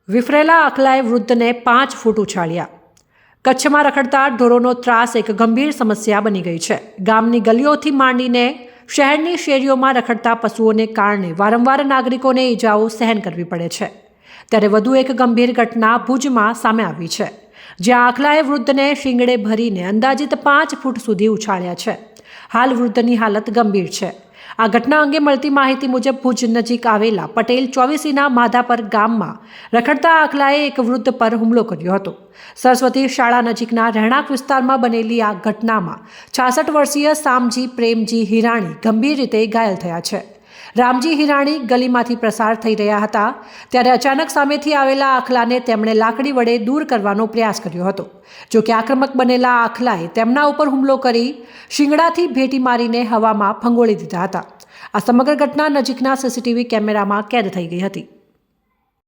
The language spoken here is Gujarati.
વિફરેલા આખલાએ વૃદ્ધને 5 ફૂટ ઉછાળ્યા. કચ્છમાં રખડતા ઢોરોનો ત્રાસ એક ગંભીર સમસ્યા બની ગઈ છે. ગામની ગલીઓથી માંડીને શહેરની શેરીઓમાં રખડતા પશુઓને કારણે વારંવાર નાગરિકોને ઈજાઓ સહન કરવી પડે છે. ત્યારે વધુ એક ગંભીર ઘટના ભુજમાં સામે આવી છે, જ્યાં આખલાએ વૃદ્ધને શીંગડે ભરીને અંદાજિત 5 ફૂટ સુધી ઉછાળ્યા છે. હાલ વૃદ્ધની હાલત ગંભીર છે. આ ઘટના અંગે મળતી માહિતી મુજબ ભુજ નજીક આવેલા પટેલ 24ના માધાપર ગામમાં રખડતા આખલાએ એક વૃદ્ધ પર હુમલો કર્યો હતો. સરસ્વતી શાળા નજીકના રહેણાંક વિસ્તારમાં બનેલી આ ઘટનામાં 66 વર્ષીય સામજી પ્રેમજી હિરાણી ગંભીર રીતે ઘાયલ થયા છે. રામજી હિરાણી ગલીમાંથી પ્રસાર થઈ રહ્યા હતા ત્યારે અચાનક સામેથી આવેલા આખલાને તેમણે લાકડી વડે દૂર કરવાનો પ્રયાસ કર્યો હતો. જો કે આક્રમક બનેલા આખલાએ તેમના ઉપર હુમલો કરી શિંગડાથી ભેટી મારીને હવામાં ફંગોળી દીધા હતા. આ સમગ્ર ઘટના નજીકના સીસીટીવી કેમેરામાં કેદ થઈ ગઈ હતી.